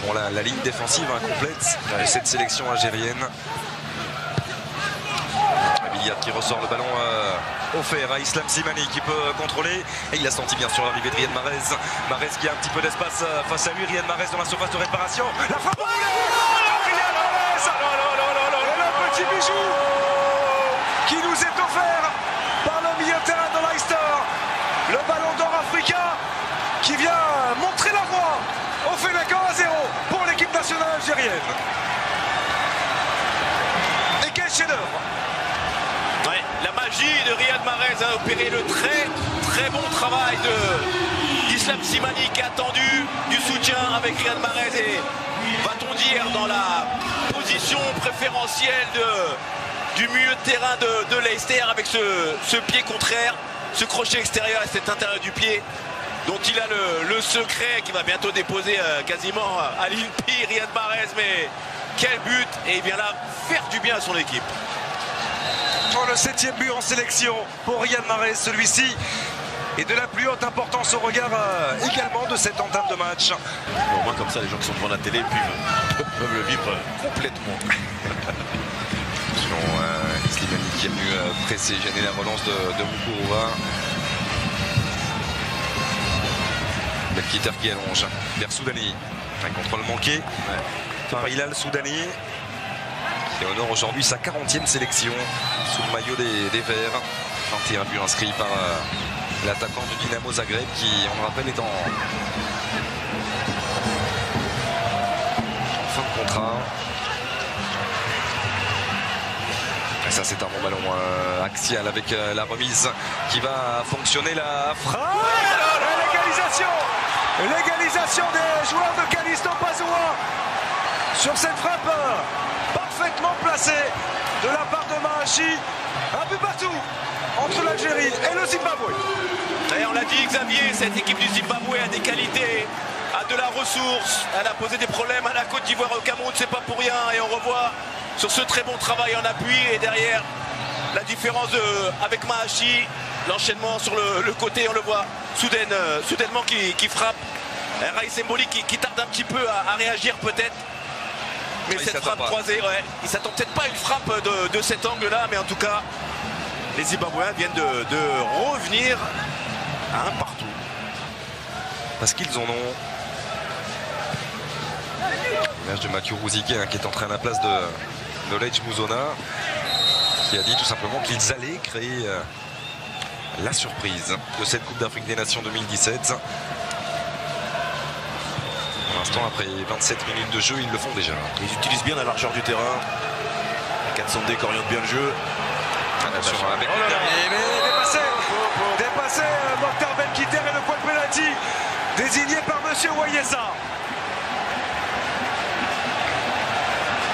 Bon, la ligne défensive incomplète de cette sélection algérienne. Billiard qui ressort le ballon offert à Islam Slimani qui peut contrôler. Et il a senti bien sûr l'arrivée de Riyad Mahrez. Mahrez qui a un petit peu d'espace face à lui. Riyad Mahrez dans la surface de réparation. La frappe. Riyad Mahrez. Et le petit bijou qui nous est offert par le milieu de terrain de Leicester. Le ballon d'or africain qui vient montrer la voie. On fait d'accord à 0 pour l'équipe nationale algérienne. Et quel chef-d'œuvre! Ouais, la magie de Riyad Mahrez a opéré le très bon travail d'Islam Slimani qui a attendu du soutien avec Riyad Mahrez et, va-t-on dire, dans la position préférentielle du milieu de terrain de Leicester avec ce pied contraire, ce crochet extérieur et cet intérieur du pied dont il a le secret qui va bientôt déposer quasiment à l'INPI Riyad Mahrez. Mais quel but! Et il vient là faire du bien à son équipe. Oh, le 7e but en sélection pour Riyad Mahrez, celui-ci est de la plus haute importance au regard également de cette entame de match. Au moins comme ça les gens qui sont devant la télé peuvent le vivre complètement. Slimani qui est venu presser, gêner la relance de Moukourova. Belkiter qui allonge vers Soudani. Un contrôle manqué par Hilal Soudani qui honore aujourd'hui sa 40e sélection sous le maillot des Verts. 21 buts inscrits par l'attaquant du Dynamo Zagreb qui, on le rappelle, est en fin de contrat. Et ça, c'est un bon ballon axial avec la remise qui va fonctionner. La frappe, l'égalisation des joueurs de Callisto Pazoua sur cette frappe parfaitement placée de la part de Mahachi. Un but partout entre l'Algérie et le Zimbabwe. Et on l'a dit, Xavier, cette équipe du Zimbabwe a des qualités, a de la ressource. Elle a posé des problèmes à la Côte d'Ivoire et au Cameroun, c'est pas pour rien. Et on revoit sur ce très bon travail en appui et derrière la différence avec Mahachi, l'enchaînement sur le côté, on le voit soudainement qui frappe. Raïs Mboli qui tarde un petit peu à réagir peut-être. Mais cette frappe croisée, il s'attend peut-être pas à une frappe de cet angle-là, mais en tout cas, les Zimbabwéens viennent de revenir à un partout. Parce qu'ils en ont. L'image de Mathieu Rouzique qui est entré à la place de Lej Mouzona, qui a dit tout simplement qu'ils allaient créer la surprise de cette Coupe d'Afrique des Nations 2017. Pour l'instant, après 27 minutes de jeu, ils le font déjà. Ils utilisent bien la largeur du terrain. 400D qui oriente bien le jeu. Attention avec le dernier, mais dépassé Mokhtar Belkiter et le point de pénalty désigné par Monsieur Wayesa.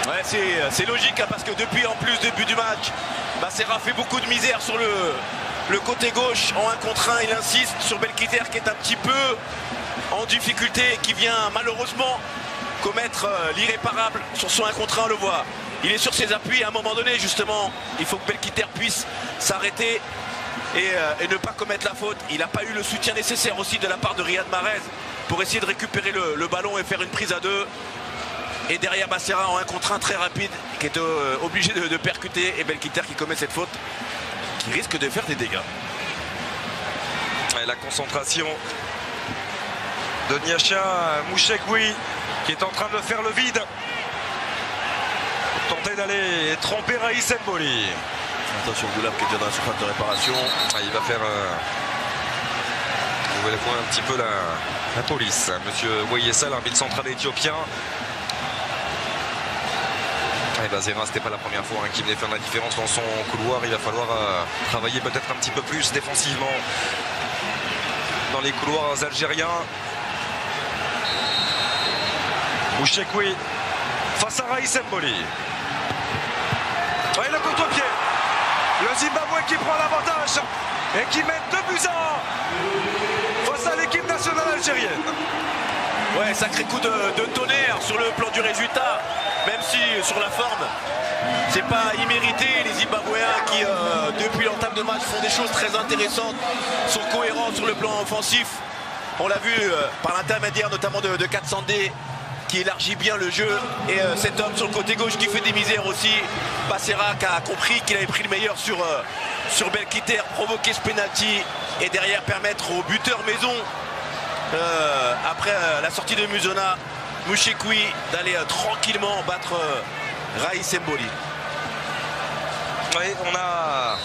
Ouais, c'est logique hein, parce que depuis en plus début du match, Serra fait beaucoup de misère sur le côté gauche en 1 contre 1. Il insiste sur Belkiter qui est un petit peu en difficulté et qui vient malheureusement commettre l'irréparable sur son 1 contre 1, on le voit. Il est sur ses appuis à un moment donné justement. Il faut que Belkiter puisse s'arrêter et ne pas commettre la faute. Il n'a pas eu le soutien nécessaire aussi de la part de Riyad Mahrez pour essayer de récupérer le ballon et faire une prise à 2. Et derrière Serra en 1 contre 1 très rapide qui est obligé de percuter et Belkiter qui commet cette faute qui risque de faire des dégâts. Et la concentration de Niacha Mouchekwi qui est en train de faire le vide. Tenter d'aller tromper Raïs Mboli. Attention Goulab qui est déjà dans la surface de réparation. Il va faire une nouvelle fois un petit peu la police. Monsieur Wayesa, l'arbitre central éthiopien. Zera, c'était pas la première fois qu'il venait faire la différence dans son couloir. Il va falloir travailler peut-être un petit peu plus défensivement dans les couloirs algériens. Mouchekwi face à Raïs Mboli. Le contre-pied. Le Zimbabwe qui prend l'avantage et qui met 2 buts à 1 face à l'équipe nationale algérienne. Ouais, sacré coup de tonnerre sur le plan du résultat, même si sur la forme, c'est pas immérité. Les Zimbabwéens qui, depuis l'entame de match, font des choses très intéressantes, sont cohérents sur le plan offensif. On l'a vu par l'intermédiaire notamment de 400D qui élargit bien le jeu. Et cet homme sur le côté gauche qui fait des misères aussi. Passera qui a compris qu'il avait pris le meilleur sur Belkiter, provoquer ce penalty et derrière permettre au buteur maison, après la sortie de Musona, Mouchekwi, d'aller tranquillement battre Raïs Mboli. Oui, on a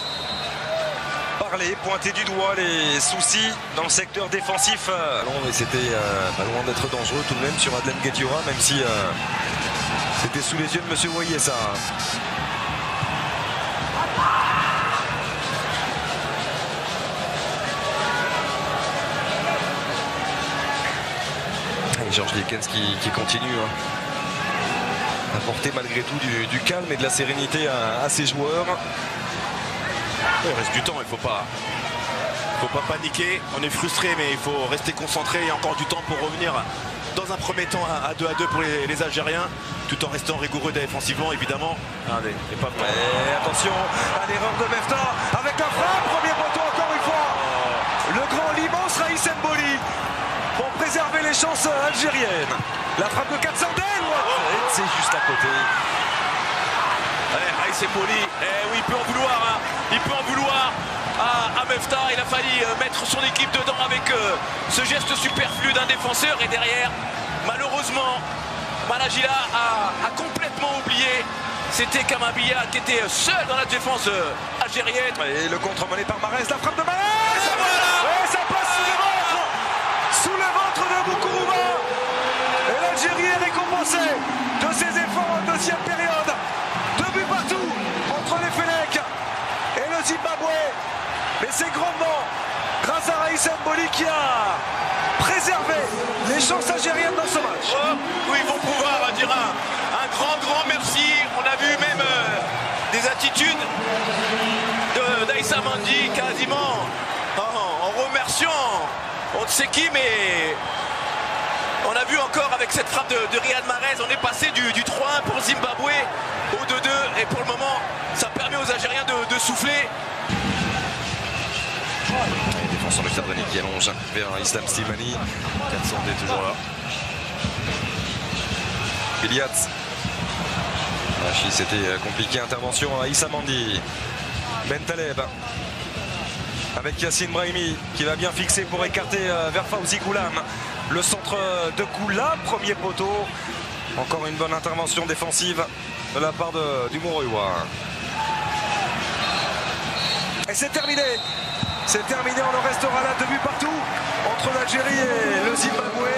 parlé, pointé du doigt les soucis dans le secteur défensif. Non, c'était pas loin d'être dangereux tout de même sur Adlen Guedioura, même si c'était sous les yeux de Monsieur Voyer ça. Et Georges Diekens qui continue à apporter malgré tout du calme et de la sérénité à ses joueurs. Il reste du temps, il faut pas paniquer. On est frustré, mais il faut rester concentré. Il y a encore du temps pour revenir dans un premier temps à 2-2 pour les Algériens, tout en restant rigoureux défensivement, évidemment. Allez, pas et attention à l'erreur de Mefta avec la frappe, premier poteau encore une fois. Le grand, l'immense Raïs Mboli pour préserver les chances algériennes. La frappe de Katsandel, c'est juste à côté. Raïs Mboli, oui, il peut en vouloir, hein. Il peut en vouloir à Mefta. Il a failli mettre son équipe dedans avec ce geste superflu d'un défenseur. Et derrière, malheureusement, Malagila a complètement oublié. C'était Kamabia qui était seul dans la défense algérienne. Et le contre mené par Marez, la frappe de Marez. Et ça passe sous le ventre de Boukurouba. Et l'Algérie est récompensée de ses efforts en deuxième période. 2 buts partout entre les Fennecs et le Zimbabwe. Mais c'est grandement grâce à Raïs Mboli qui a préservé les chances algériennes dans ce match. Oui, ils vont pouvoir dire un grand merci. On a vu même des attitudes d'Aïssa Mandi quasiment en remerciant on ne sait qui, mais on a vu encore avec cette frappe de Riyad Mahrez, on est passé du 3-1 pour Zimbabwe au 2-2 et pour le moment ça permet aux Algériens de souffler. Et défenseur de Chardonnay qui allonge vers Islam Slimani. 400 est toujours là. Biliat. C'était compliqué, intervention à Issa Mandi. Ben Taleb avec Yassine Brahimi qui va bien fixer pour écarter vers Fawzi Goulam. Le centre de Goulam, premier poteau. Encore une bonne intervention défensive de la part du Moroyois. Et c'est terminé. C'est terminé, on en restera là, 2 buts partout entre l'Algérie et le Zimbabwe.